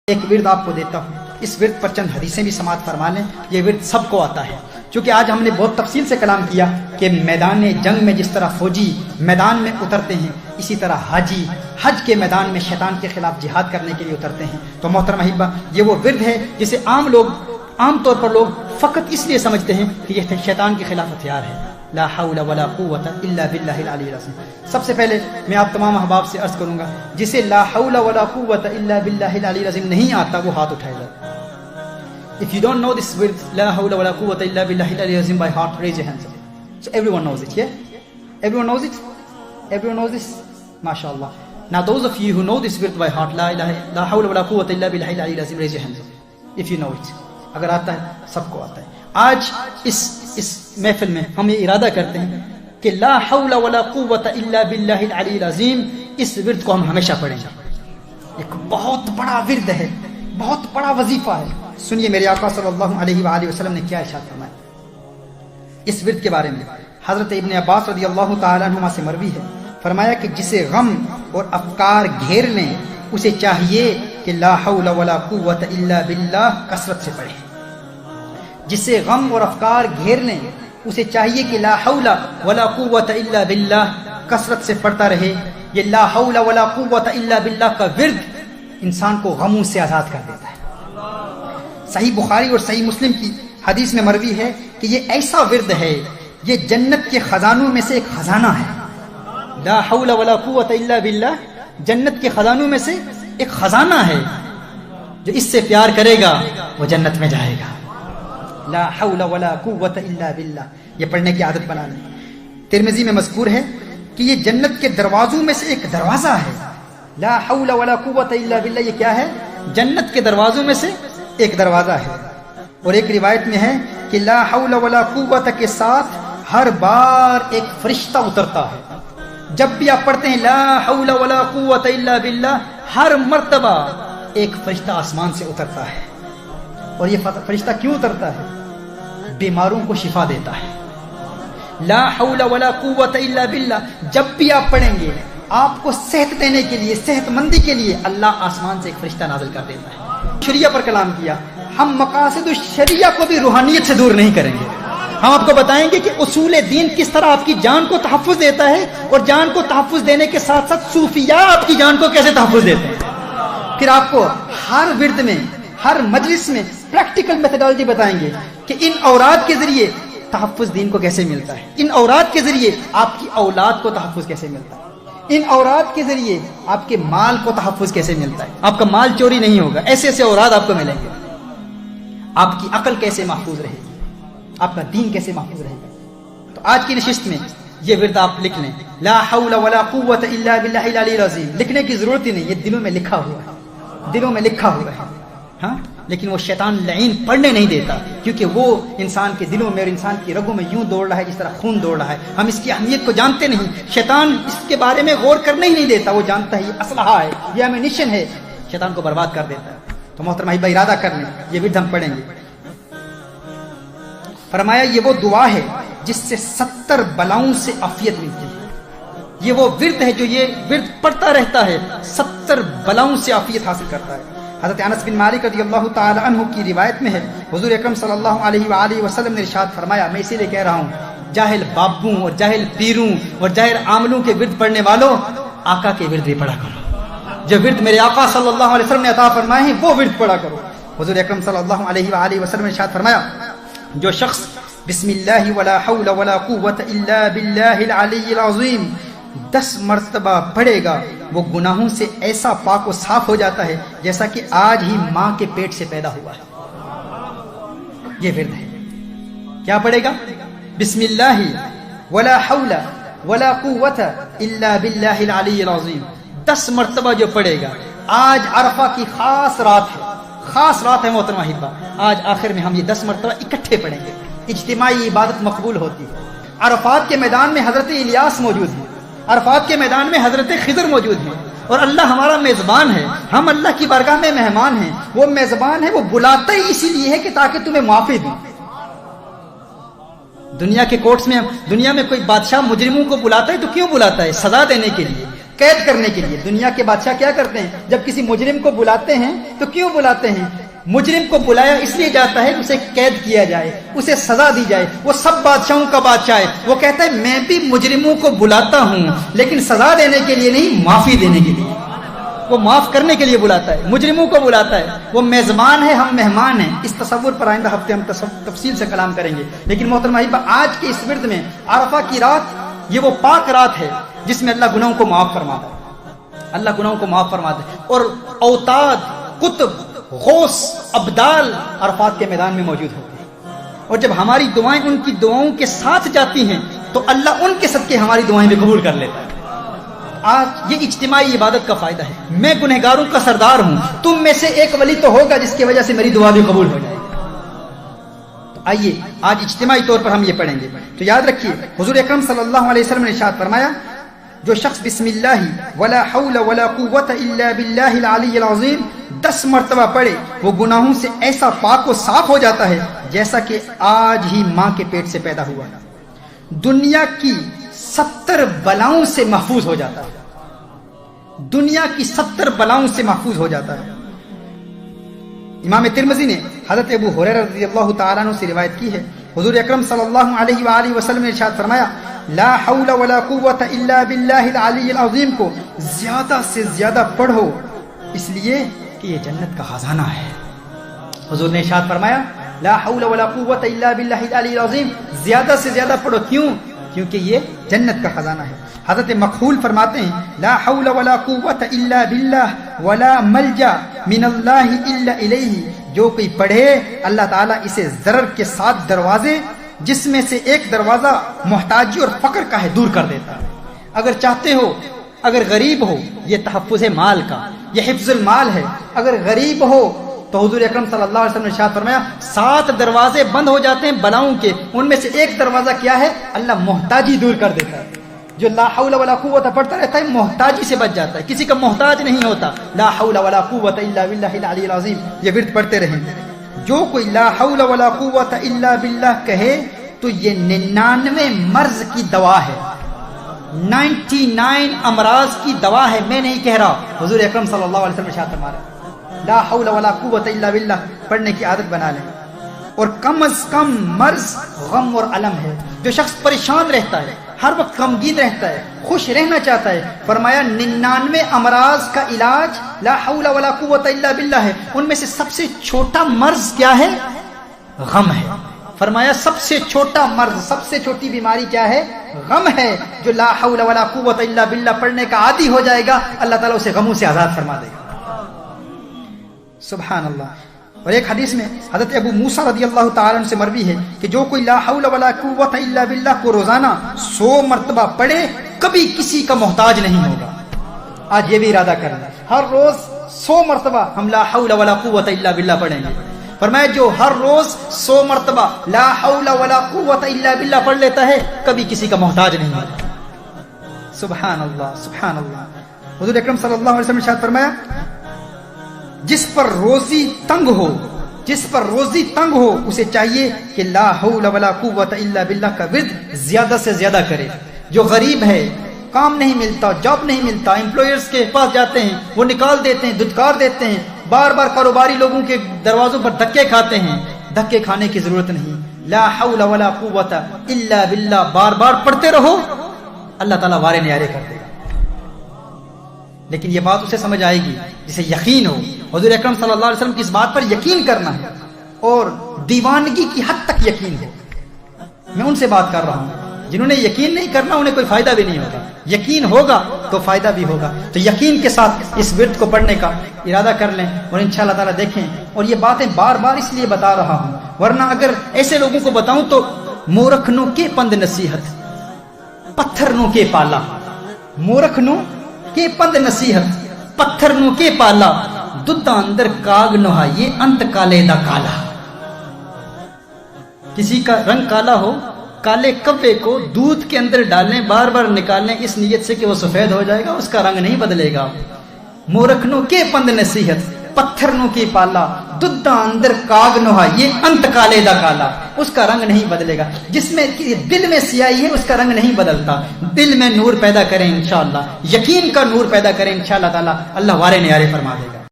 ایک ورد آپ کو دیتا ہوں، اس ورد پر چند حدیثیں بھی سماعت فرما لیں۔ یہ ورد سب کو آتا ہے، چونکہ آج ہم نے بہت تفصیل سے کلام کیا کہ میدان جنگ میں جس طرح فوجی میدان میں اترتے ہیں، اسی طرح حاجی حج کے میدان میں شیطان کے خلاف جہاد کرنے کے لیے اترتے ہیں۔ تو محترم احبہ، یہ وہ ورد ہے جسے عام طور پر لوگ فقط اس لیے سمجھتے ہیں کہ یہ شیطان کے خلاف ہتھیار ہے۔ لا حول ولا قوت الا باللہ العلی العظیم۔ سب سے پہلے میں آپ تمام احباب سے عرض کروں گا، جسے لا حول ولا قوت الا باللہ العلی العظیم نہیں آتا وہ ہاتھ اٹھائے گا۔ If you don't know this word, لا حول ولا قوت الا باللہ العلی العظیم by heart, raise your hands up. So everyone knows it, yeah? Everyone knows it? Everyone knows this? MashaAllah. Now those of you who know this word by heart, لا حول ولا قوت الا باللہ العلی العظیم, raise your hands up. If you know it. اگر آتا ہے، سب کو آتا ہے۔ آج اس محفل میں ہم یہ ارادہ کرتے ہیں کہ لا حول ولا قوت الا باللہ العلی العظیم، اس ورد کو ہم ہمیشہ پڑھیں گے۔ ایک بہت بڑا ورد ہے، بہت بڑا وظیفہ ہے۔ سنیے میرے آقا صلی اللہ علیہ وآلہ وسلم نے کیا ارشاد فرمایا اس ورد کے بارے میں۔ حضرت ابن عباس رضی اللہ تعالیٰ عنہما سے مروی ہے، فرمایا کہ جسے غم اور افکار گھیر لیں اسے چاہیے کہ لا حول ولا قوت الا باللہ کثرت سے پڑھے۔ جسے غم اور افکار گھیر لیں اسے چاہیے کہ لا حول ولا قوت الا باللہ کثرت سے پڑھتا رہے۔ یہ لا حول ولا قوت الا باللہ کا ورد انسان کو غموں سے آزاد کر دیتا ہے۔ صحیح بخاری اور صحیح مسلم کی حدیث میں مروی ہے کہ یہ ایسا ورد ہے، یہ جنت کے خزانوں میں سے ایک خزانہ ہے۔ لا حول ولا قوت الا باللہ جنت کے خزانوں میں سے ایک خزانہ ہے، جو اس سے پیار کرے گا وہ جنت میں جائے گا۔ لا حول ولا قوت الا باللہ، یہ پڑھنے کی عادت بنا لیں۔ ترمذی میں مذکور ہے کہ یہ جنت کے دروازوں میں سے ایک دروازہ ہے۔ لا حول ولا قوت الا باللہ یہ کیا ہے؟ جنت کے دروازوں میں سے ایک دروازہ ہے۔ اور ایک روایت میں ہے کہ لا حول ولا قوت کے ساتھ ہر بار ایک فرشتہ اترتا ہے۔ جب بھی آپ پڑھتے ہیں لا حول ولا قوت الا باللہ، ہر مرتبہ ایک فرشتہ آسمان سے اترتا ہے۔ اور یہ فرشتہ کیوں اترتا ہے؟ بیماروں کو شفا دیتا ہے۔ لا حول ولا قوت الا باللہ جب بھی آپ پڑھیں گے، آپ کو صحت دینے کے لیے، صحت مندی کے لیے اللہ آسمان سے ایک فرشتہ نازل کر دیتا ہے۔ شریعہ پر کلام کیا، ہم مقاصد الشریعہ کو بھی روحانیت سے دور نہیں کریں گے۔ ہم آپ کو بتائیں گے کہ اصول دین کس طرح آپ کی جان کو تحفظ دیتا ہے، اور جان کو تحفظ دینے کے ساتھ ساتھ صوفیاء آپ کی جان کو کیسے تحفظ دیتے ہیں۔ پھر آپ کو ہر ورد میں، ہر مجلس میں پریکٹیکل میتھڈالوجی بتائیں گے کہ ان اوراد کے ذریعے تحفظ دین کو کیسے ملتا ہے، ان اوراد کے ذریعے آپ کی اولاد کو تحفظ کیسے ملتا ہے، ان اوراد کے ذریعے آپ کے مال کو تحفظ کیسے ملتا ہے، آپ کا مال چوری نہیں ہوگا، ایسے ایسے اوراد آپ کو ملیں گے۔ آپ کی عقل کیسے محفوظ رہے گی، آپ کا دین کیسے محفوظ رہے گا۔ تو آج کی نشست میں یہ ورد آپ لکھ لیں، لا حول ولا قوت الا باللہ العلی العظیم۔ لکھنے کی ضرورت ہی نہیں، یہ دلوں میں لکھا ہوا ہے، دلوں میں لکھا ہوا ہے۔ ہاں، لیکن وہ شیطان لعین پڑھنے نہیں دیتا، کیونکہ وہ انسان کے دلوں میں اور انسان کی رگوں میں یوں دوڑ رہا ہے جس طرح خون دوڑ رہا ہے۔ ہم اس کی اہمیت کو جانتے نہیں، شیطان اس کے بارے میں غور کرنے ہی نہیں دیتا۔ وہ جانتا ہے یہ اسلحہ ہے، یہ ایمونیشن ہے، شیطان کو برباد کر دیتا ہے۔ تو محترم احبہ، ارادہ کر لیں، یہ ورد ہم پڑھیں گے۔ فرمایا یہ وہ دعا ہے جس سے 70 بلاؤں سے عافیت ملتی ہے۔ یہ وہ ورد ہے جو یہ ورد پڑھتا رہتا ہے، 70 بلاؤں سے عافیت حاصل کرتا ہے۔ حضرت انس بن مالک رضی اللہ تعالی عنہ کی روایت میں ہے، حضور اکرم صلی اللہ علیہ وآلہ وسلم نے ارشاد فرمایا، میں اسی لیے کہہ رہا ہوں، جاہل بابوں اور جاہل پیروں اور جاہل عاملوں کے ورد پڑھنے والوں، آقا کے ورد بھی پڑھا کرو۔ جو ورد میرے آقا صلی اللہ علیہ وسلم نے عطا فرمائے ہیں وہ ورد پڑھا کرو۔ حضور اکرم صلی اللہ علیہ وآلہ وسلم نے ارشاد فرمایا، جو شخص بسم اللہ ولا حول ولا قوت الا باللہ العلی العظیم 10 مرتبہ پڑھے گا، وہ گناہوں سے ایسا پاک و صاف ہو جاتا ہے جیسا کہ آج ہی ماں کے پیٹ سے پیدا ہوا ہے۔ یہ ورد ہے، کیا پڑھے گا؟ بسم اللہ ولا حول ولا قوت الا باللہ العلی العظیم 10 مرتبہ جو پڑھے گا۔ آج عرفہ کی خاص رات ہے، خاص رات ہے محترم احبہ۔ آج آخر میں ہم یہ 10 مرتبہ اکٹھے پڑھیں گے، اجتماعی عبادت مقبول ہوتی ہے۔ عرفات کے میدان میں حضرت الیاس موجود ہیں، عرفات کے میدان میں حضرت خضر موجود ہیں، اور اللہ ہمارا میزبان ہے، ہم اللہ کی بارگاہ میں مہمان ہیں۔ وہ میزبان ہے، وہ بلاتا ہی اسی لیے ہے کہ تاکہ تمہیں معافی دوں۔ دنیا کے کورٹس میں، دنیا میں کوئی بادشاہ مجرموں کو بلاتا ہے تو کیوں بلاتا ہے؟ سزا دینے کے لیے۔ قید کرنے کے لیے۔ دنیا کے بادشاہ کیا کرتے ہیں؟ جب کسی مجرم کو بلاتے ہیں تو کیوں بلاتے ہیں؟ مجرم کو بلایا اس لیے جاتا ہے کہ اسے قید کیا جائے، اسے سزا دی جائے۔ وہ سب بادشاہوں کا بادشاہ ہے، وہ کہتا ہے میں بھی مجرموں کو بلاتا ہوں لیکن سزا دینے کے لیے نہیں، معافی دینے کے لیے۔ وہ معاف کرنے کے لیے بلاتا ہے، مجرموں کو بلاتا ہے۔ وہ میزبان ہے، ہم مہمان ہیں۔ اس تصور پر آئندہ ہفتے ہم تفصیل سے کلام کریں گے۔ لیکن محترم احبہ، آج کے اس ورد میں عرفہ کی رات، یہ وہ پاک رات ہے جس میں اللہ گناہوں کو معاف فرماتا ہے، اللہ گناہوں کو معاف فرماتا ہے۔ اور اوتاد، قطب، غوث، ابدال عرفات کے میدان میں موجود ہوتے ہیں، اور جب ہماری دعائیں ان کی دعاؤں کے ساتھ جاتی ہیں تو اللہ ان کے صدقے ہماری دعائیں بھی قبول کر لیتا ہے۔ آج یہ اجتماعی عبادت کا فائدہ ہے۔ میں گنہگاروں کا سردار ہوں، تم میں سے ایک ولی تو ہوگا جس کی وجہ سے میری دعا بھی قبول ہو جائے گی۔ تو آئیے آج اجتماعی طور پر ہم یہ پڑھیں گے۔ تو یاد رکھیے، حضور اکرم صلی اللہ علیہ وسلم نے ارشاد فرمایا، جو شخص بسم اللہ ولا حول ولا قوت الا باللہ العلی العظیم 10 مرتبہ پڑھے، وہ گناہوں سے ایسا پاک و صاف ہو جاتا ہے جیسا کہ آج ہی ماں کے پیٹ سے پیدا ہوا ہے۔ دنیا کی 70 بلاؤں سے محفوظ ہو جاتا ہے، دنیا کی 70 بلاؤں سے محفوظ ہو جاتا ہے۔ امام ترمذی نے حضرت ابو ہریرہ رضی اللہ تعالیٰ عنہ سے روایت کی ہے، حضور اکرم صلی اللہ علیہ وآلہ وسلم نے ارشاد فرمایا، لا حول ولا قوت الا باللہ العلی العظیم کو زیادہ سے زیادہ پڑھو، اس لیے کہ یہ جنت کا خزانہ ہے۔ حضور نے ارشاد فرمایا، لا حول ولا قوت الا باللہ العلی العظیم، زیادہ سے زیادہ پڑھو، کیوں؟ کیونکہ یہ جنت کا خزانہ ہے۔ حضرت مخول فرماتے ہیں، لا حول ولا قوت الا باللہ ولا ملجا من اللہ الا الیہ، جو کوئی پڑھے اللہ تعالیٰ اسے ضرر کے 7 دروازے جس میں سے ایک دروازہ محتاجی اور فقر کا ہے دور کر دیتا ہے۔ اگر چاہتے ہو، اگر غریب ہو، یہ تحفظ مال کا، یہ حفظ المال ہے۔ اگر غریب ہو تو حضور اکرم صلی اللہ علیہ وسلم نے ارشاد فرمایا 7 دروازے بند ہو جاتے ہیں بلاؤں کے، ان میں سے ایک دروازہ کیا ہے؟ اللہ محتاجی دور کر دیتا ہے۔ جو لا حول ولا قوت پڑھتا رہتا ہے محتاجی سے بچ جاتا ہے، کسی کا محتاج نہیں ہوتا۔ لا حول ولا قوت الا باللہ العلی العظیم، یہ ورد پڑھتے رہیں۔ جو کوئی لا حول ولا قوت الا باللہ کہے تو یہ 99 مرض کی دوا ہے، 99 امراض کی دوا ہے، میں نہیں کہہ رہا، حضور اکرم صلی اللہ علیہ وسلم ارشاد فرما رہے ہیں۔ لا حول ولا قوت الا باللہ پڑھنے کی عادت بنا لیں۔ اور کم از کم مرض غم اور الم ہے۔ جو شخص پریشان رہتا ہے، ہر وقت غمگین رہتا ہے، خوش رہنا چاہتا ہے، فرمایا 99 امراض کا علاج لا حول ولا قوت الا باللہ ہے۔ ان میں سے سب سے چھوٹا مرض کیا ہے؟ غم ہے۔ فرمایا سب سے چھوٹا مرض، سب سے چھوٹی بیماری کیا ہے؟ غم ہے۔ جو لا حول ولا قوت الا باللہ پڑھنے کا عادی ہو جائے گا، اللہ تعالیٰ اسے غموں سے آزاد فرما دے گا۔ سبحان اللہ۔ اور ایک حدیث میں حضرت ابو موسیٰ رضی اللہ تعالیٰ عنہ سے مروی ہے کہ جو کوئی لا حول ولا قوت الا باللہ کو روزانہ 100 مرتبہ پڑھے کبھی کسی کا محتاج نہیں ہوگا۔ آج یہ بھی ارادہ کرنا، ہر روز 100 مرتبہ ہم لا حول ولا قوت الا باللہ پڑھیں گے۔ فرمایا جو ہر روز 100 مرتبہ لا حول ولا قوت الا باللہ پڑھ لیتا ہے کبھی کسی کا محتاج نہیں ہوگا۔ سبحان اللہ، سبحان اللہ۔ حضور اکرم صلی اللہ علیہ وسلم نے ارشاد فرمایا، جس پر روزی تنگ ہو، جس پر روزی تنگ ہو اسے چاہیے کہ لا حول ولا قوت الا باللہ کا ورد زیادہ سے زیادہ کرے۔ جو غریب ہے، کام نہیں ملتا، جاب نہیں ملتا، امپلائرز کے پاس جاتے ہیں، وہ نکال دیتے ہیں، دھتکار دیتے ہیں، بار بار کاروباری لوگوں کے دروازوں پر دھکے کھاتے ہیں، دھکے کھانے کی ضرورت نہیں۔ لا حول ولا قوت الا باللہ بار بار پڑھتے رہو، اللہ تعالیٰ وارے نیارے کر دے گا۔ لیکن یہ بات اسے سمجھ آئے گی جسے یقین ہو۔ حضور اکرم صلی اللہ علیہ وسلم کی اس بات پر یقین کرنا ہے اور دیوانگی کی حد تک یقین ہے۔ میں ان سے بات کر رہا ہوں جنہوں نے یقین نہیں کرنا، انہیں کوئی فائدہ بھی نہیں ہوگا۔ یقین ہوگا تو فائدہ بھی ہوگا۔ تو یقین کے ساتھ اس ورد کو پڑھنے کا ارادہ کر لیں اور انشاءاللہ تعالیٰ دیکھیں۔ اور یہ باتیں بار بار اس لیے بتا رہا ہوں، ورنہ اگر ایسے لوگوں کو بتاؤں تو مورکھنوں کے پند نصیحت، پتھرنوں کے پالا، مورکھنوں کے پند نصیحت، پتھرنوں کے پالا، دودھ اندر کاگ نوہا، یہ انت کالے دا کالا۔ کسی کا رنگ کالا ہو، کالے کبے کو دودھ کے اندر ڈالیں، بار بار نکالیں اس نیت سے کہ وہ سفید ہو جائے گا، اس کا رنگ نہیں بدلے گا۔ مورکھنوں کے پند نصیحت، پتھر نو کی پالا ددھا اندر کاغ نوہا یہ انت کالے دا کالا، اس کا رنگ نہیں بدلے گا. جس میں دل میں سیاہی ہے اس کا رنگ نہیں بدلتا. دل میں نور پیدا کریں انشاءاللہ، یقین کا نور پیدا کریں انشاءاللہ تعالی، اللہ وارے نیارے فرما دے گا.